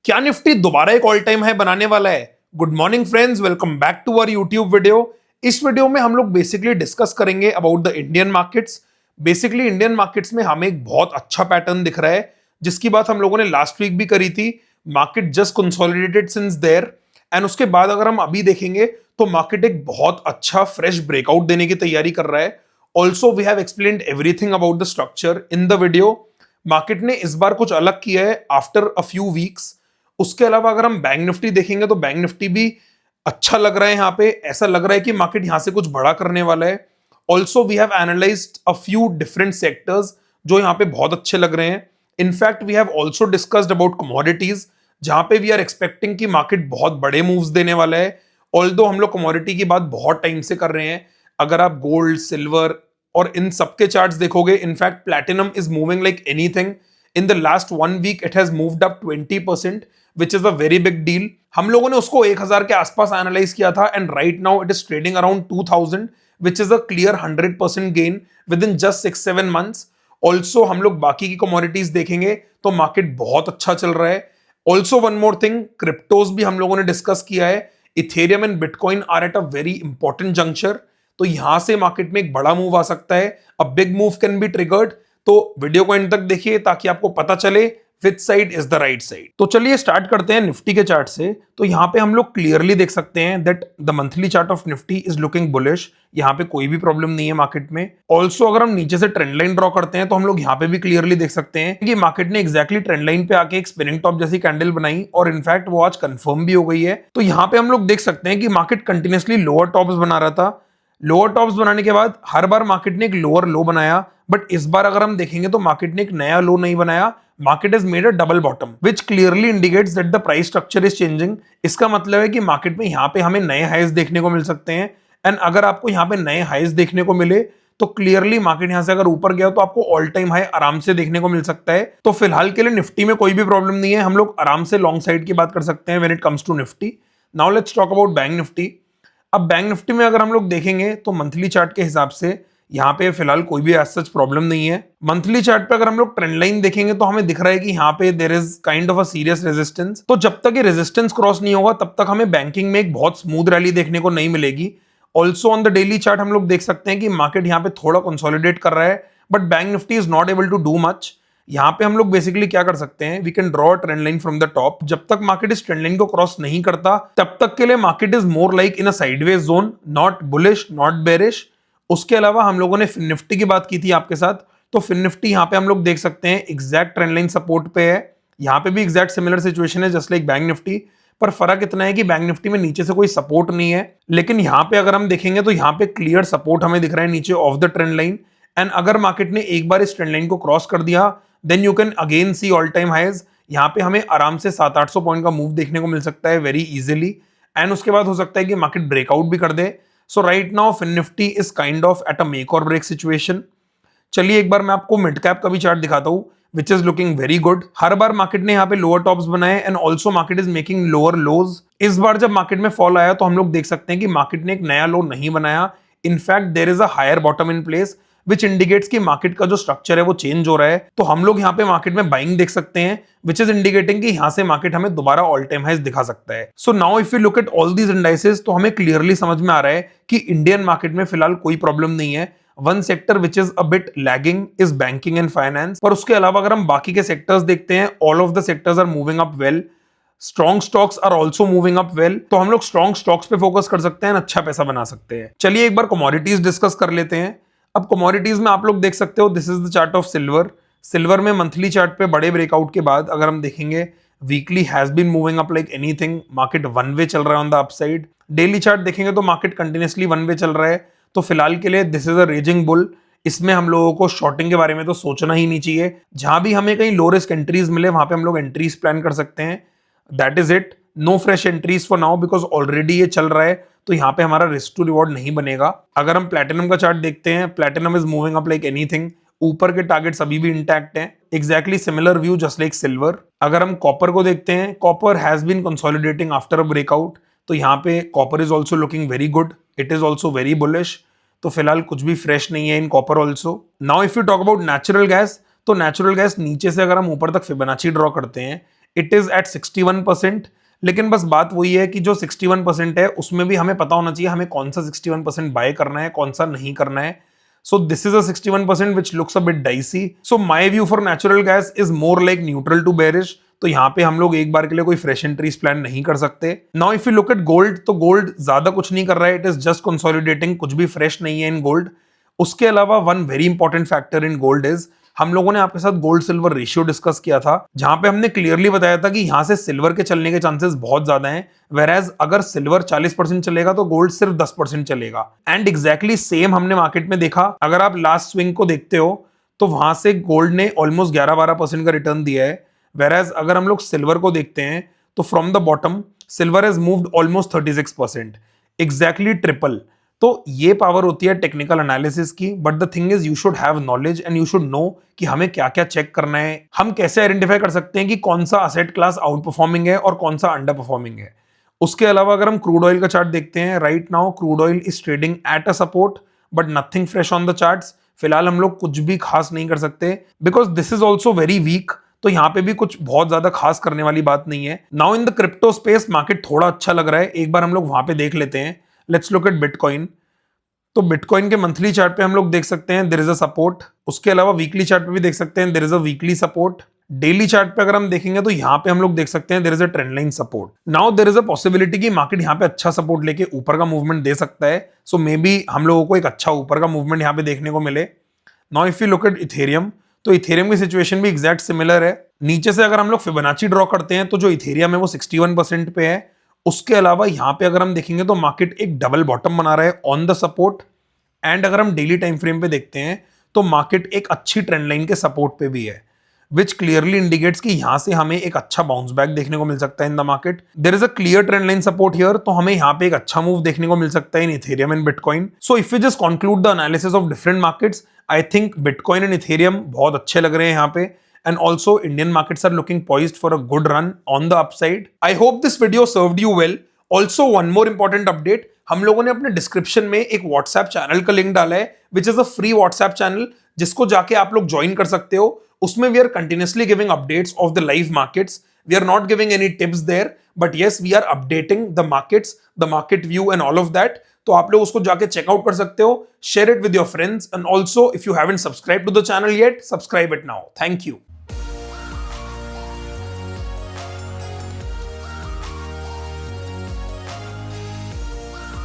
क्या निफ्टी दोबारा एक ऑल टाइम हाई बनाने वाला है? Good morning friends, welcome back to our YouTube video. इस वीडियो में हम लोग बेसिकली डिस्कस करेंगे about the Indian markets. Basically Indian markets में हमें एक बहुत अच्छा पैटर्न दिख रहा है, जिसकी बात हम लोगों ने लास्ट वीक भी करी थी। Market just consolidated since there, and उसके बाद अगर हम अभी देखेंगे तो मार्केट एक बहुत अच्छा फ्रेश ब्रेकआउट देने की तैयारी कर रहा है। Also we have explained everything about the structure in the video. Market ने इस बार कुछ अलग किया है आफ्टर अ फ्यू वीक्स। उसके अलावा अगर हम बैंक निफ्टी देखेंगे तो बैंक निफ्टी भी अच्छा लग रहा है। यहाँ पे ऐसा लग रहा है कि मार्केट यहां से कुछ बड़ा करने वाला है। Also we have analyzed a few different sectors जो यहाँ पे बहुत अच्छे लग रहे हैं। In fact we have also discussed about commodities, जहां पे वी आर एक्सपेक्टिंग कि मार्केट बहुत बड़े मूव्स देने वाला है। ऑल्दो हम लोग कमोडिटी की बात बहुत टाइम से कर रहे हैं। अगर आप गोल्ड, सिल्वर और इन सबके चार्ट्स देखोगे, in fact platinum is moving like anything. In the last 1 week it has moved up 20%, which is a very big deal. हम लोगों ने उसको 1000 के आसपास एनालाइज किया था, and right now it is trading around 2000, which is a clear 100% gain with in just 6-7 months. Also हम लोग बाकी की कमोडिटीज देखेंगे तो मार्केट बहुत अच्छा चल रहा है। Also one more thing, cryptos भी हम लोगों ने डिस्कस किया है। Ethereum and bitcoin are at a very important juncture, तो यहां से मार्केट में एक बड़ा मूव आ सकता है। A big move can be triggered. तो वीडियो को एंड तक देखिए ताकि आपको पता चले which side is the right side. तो चलिए स्टार्ट करते हैं निफ्टी के चार्ट से। तो यहाँ पे हम लोग क्लियरली देख सकते हैं that the monthly chart of Nifty is looking bullish. यहाँ पे कोई भी प्रॉब्लम नहीं है मार्केट में। ऑल्सो अगर हम नीचे से ट्रेंड लाइन ड्रॉ करते हैं तो हम लोग यहाँ पे भी क्लियरली देख सकते हैं कि मार्केट ने एक्जैक्टली ट्रेंड लाइन पे आके एक स्पिनिंग टॉप जैसी कैंडल बनाई, और इनफैक्ट वो आज कंफर्म भी हो गई है। तो यहाँ पे हम लोग देख सकते हैं कि मार्केट कंटिन्यूसली लोअर टॉप्स बना रहा था। लोअर टॉप्स बनाने के बाद हर बार मार्केट ने एक लोअर लो बनाया, बट इस बार अगर हम देखेंगे तो मार्केट ने एक नया लो नहीं बनाया। Market has made a double bottom, which clearly indicates that the price structure is changing। इसका मतलब है कि मार्केट में यहाँ पे हमें नए हाइज देखने को मिल सकते हैं, एंड अगर आपको यहाँ पे नए हाइज देखने को मिले तो क्लियरली मार्केट यहाँ से अगर ऊपर गया तो आपको ऑल टाइम हाई आराम से देखने को मिल सकता है। तो फिलहाल के लिए निफ्टी में कोई भी प्रॉब्लम नहीं है, हम लोग आराम से लॉन्ग साइड की बात कर सकते हैं when it comes to Nifty. Now let's talk about bank Nifty. अब बैंक निफ्टी में अगर हम लोग देखेंगे तो मंथली चार्ट के हिसाब से यहाँ पे फिलहाल कोई भी एज सच प्रॉब्लम नहीं है। मंथली चार्ट पे अगर हम लोग ट्रेंड लाइन देखेंगे तो हमें दिख रहा है कि यहाँ पे there is kind of a serious resistance. तो जब तक ये रेजिस्टेंस क्रॉस नहीं होगा तब तक हमें बैंकिंग में एक बहुत स्मूथ रैली देखने को नहीं मिलेगी। Also on the daily chart हम लोग देख सकते हैं कि मार्केट यहाँ पे थोड़ा कंसोलिडेट कर रहा है, but bank Nifty is not able to do much. यहाँ पे हम लोग बेसिकली क्या कर सकते हैं, we can draw trend line from the top. जब तक मार्केट इस ट्रेंड लाइन को क्रॉस नहीं करता तब तक के लिए market is more like in a sideways zone, not bullish not bearish. उसके अलावा हम लोगों ने फिन निफ्टी की बात की थी आपके साथ, तो फिन निफ्टी यहाँ पे हम लोग देख सकते हैं एग्जैक्ट ट्रेंड लाइन सपोर्ट पे है। यहाँ पे भी एग्जैक्ट सिमिलर सिचुएशन है जस्ट लाइक बैंक निफ्टी, पर फर्क इतना है कि बैंक निफ्टी में नीचे से कोई सपोर्ट नहीं है, लेकिन यहाँ पे अगर हम देखेंगे तो यहाँ पे क्लियर सपोर्ट हमें दिख रहा है नीचे of the trend line. And अगर मार्केट ने एक बार इस ट्रेंड लाइन को क्रॉस कर दिया then you can again see all time highs. यहाँ पे हमें आराम से 700-800 पॉइंट का मूव देखने को मिल सकता है वेरी इजिली, एंड उसके बाद हो सकता है कि मार्केट ब्रेकआउट भी कर दे। So right now fin nifty is kind of at a make or break situation. चलिए एक बार मैं आपको मिड कैप का भी चार्ट दिखाता हूँ which is looking very good. Her bar market ने यहाँ पे लोअर टॉप्स बनाए and also market is making lower लोज। इस बार जब मार्केट में फॉल आया तो हम लोग देख सकते हैं कि मार्केट ने एक नया लो नहीं बनाया। In fact there is a higher bottom in place which indicates कि मार्केट का जो स्ट्रक्चर है वो चेंज हो रहा है। तो हम लोग यहाँ पे मार्केट में बाइंग देख सकते हैं विच इज इंडिकेटिंग कि यहाँ से मार्केट हमें दोबारा ऑल टाइम हाइज दिखा सकता है। So now if you look at all these indices तो हमें क्लियरली समझ में आ रहा है कि इंडियन मार्केट में फिलहाल कोई प्रॉब्लम नहीं है। One sector which is a bit lagging is banking and finance, पर उसके अलावा अगर हम बाकी के सेक्टर्स देखते हैं all of the sectors are moving up well. Strong stocks are also moving up well, तो हम लोग स्ट्रॉन्ग स्टॉक्स पे फोकस कर सकते हैं, अच्छा पैसा बना सकते हैं। चलिए एक बार कमोडिटीज डिस्कस कर लेते हैं। अब कमोडिटीज में आप लोग देख सकते हो this is the chart of silver. Silver में मंथली चार्ट पे बड़े ब्रेकआउट के बाद अगर हम देखेंगे weekly has been moving up like anything. Market one way चल रहा है on the upside. Daily chart देखेंगे तो मार्केट कंटिन्यूसली वन वे चल रहा है, तो फिलहाल के लिए this is a raising bull. इसमें हम लोगों को शॉर्टिंग के बारे में तो सोचना ही नहीं चाहिए। जहां भी हमें कहीं लो रिस्क एंट्रीज मिले वहां पे हम लोग एंट्रीज प्लान कर सकते हैं। That is it, no fresh entries for now because already ये चल रहा है, तो यहाँ पे हमारा रिस्क टू रिवॉर्ड नहीं बनेगा। अगर हम प्लैटिनम का चार्ट देखते हैं, platinum is moving up like anything. ऊपर के टारगेट्स अभी भी इंटैक्ट हैं, exactly similar view just like silver. अगर हम कॉपर को देखते हैं, copper has been consolidating after a breakout, तो यहाँ पे copper is also looking very good, it is also very bullish. तो फिलहाल कुछ भी फ्रेश नहीं है in copper also. Now if you talk about natural gas, तो नेचुरल गैस नीचे से अगर हम ऊपर तक फिबोनाची ड्रॉ करते हैं, इट इज एट 61%। लेकिन बस बात वही है कि जो 61% है उसमें भी हमें पता होना चाहिए हमें कौन सा 61% बाय करना है, कौन सा नहीं करना है। So this is a 61% which looks a bit dicey. So my view for natural gas is more like neutral to bearish. तो यहाँ पे हम लोग एक बार के लिए कोई फ्रेश एंट्रीज प्लान नहीं कर सकते। Now if you look at gold, तो गोल्ड ज्यादा कुछ नहीं कर रहा है, इट इज जस्ट कंसोलिडेटिंग, कुछ भी फ्रेश नहीं है इन गोल्ड। उसके अलावा one very important factor in gold is, हम लोगों ने आपके साथ गोल्ड सिल्वर रेशियो डिस्कस किया था, जहां पे हमने क्लियरली बताया था कि यहां से सिल्वर के चलने के चांसेस बहुत ज्यादा हैं, वेराज अगर सिल्वर 40% चलेगा तो गोल्ड सिर्फ 10% चलेगा। एंड एग्जैक्टली सेम हमने मार्केट में देखा। अगर आप लास्ट स्विंग को देखते हो तो वहां से गोल्ड ने ऑलमोस्ट 11-12% का रिटर्न दिया है, वेराज अगर हम लोग सिल्वर को देखते हैं तो from the bottom silver has moved almost 36%, exactly triple. तो ये पावर होती है टेक्निकल एनालिसिस की, but the thing is you should have knowledge and you should know कि हमें क्या क्या चेक करना है। हम कैसे आइडेंटिफाई कर सकते हैं कि कौन सा असेट क्लास आउट परफॉर्मिंग है और कौन सा अंडर परफॉर्मिंग है। उसके अलावा अगर हम क्रूड ऑयल का चार्ट देखते हैं, right now crude oil is trading at a support but nothing fresh on the charts. फिलहाल हम लोग कुछ भी खास नहीं कर सकते because this is also very weak, तो यहाँ पे भी कुछ बहुत ज्यादा खास करने वाली बात नहीं है। Now in the crypto space market थोड़ा अच्छा लग रहा है, एक बार हम लोग वहां पे देख लेते हैं। Let's look at bitcoin. तो बिटकॉइन के मंथली चार्ट पे हम लोग देख सकते हैं देयर इज अ सपोर्ट, उसके अलावा वीकली चार्ट पे भी देख सकते हैं there is a weekly support. Daily chart पे अगर हम देखेंगे तो यहाँ पे हम लोग देख सकते हैं there is a trend line support. Now there is a possibility कि मार्केट यहाँ पे अच्छा सपोर्ट लेके ऊपर का मूवमेंट दे सकता है, सो मे बी हम लोगों को एक अच्छा ऊपर का मूवमेंट यहाँ पे देखने को मिले। Now if you look at Ethereum, तो इथेरियम की सिचुएशन भी एग्जैक्ट सिमिलर है। नीचे से अगर हम लोग फिबोनाची ड्रॉ करते हैं तो जो इथेरियम है वो 61% पे है। उसके अलावा यहाँ पे अगर हम देखेंगे तो मार्केट एक डबल बॉटम बना रहा है ऑन द सपोर्ट, एंड अगर हम डेली टाइम फ्रेम पे देखते हैं तो मार्केट एक अच्छी ट्रेंड लाइन के सपोर्ट पे भी है, विच क्लियरली इंडिकेट्स कि यहां से हमें एक अच्छा बाउंस बैक देखने को मिल सकता है in the market. There is a clear trend line support here, तो हमें यहां पे एक अच्छा मूव देखने को मिल सकता है in Ethereum and Bitcoin. So if we just conclude the analysis of different markets, I think Bitcoin and Ethereum बहुत अच्छे लग रहे हैं यहाँ पे, and also Indian markets are looking poised for a good run on the upside. I hope this video served you well. Also one more important update, हम लोगों ने अपने डिस्क्रिप्शन में एक व्हाट्सएप चैनल का लिंक डाला है which is a free WhatsApp channel, जिसको जाके आप लोग ज्वाइन कर सकते हो। उसमें we are continuously giving updates of the live markets, we are not giving any tips there, but yes we are updating the markets, the market view and all of that. तो आप लोग उसको जाके check out कर सकते हो, share it with your friends, and also if you haven't subscribe to the channel yet, subscribe it now. Thank you.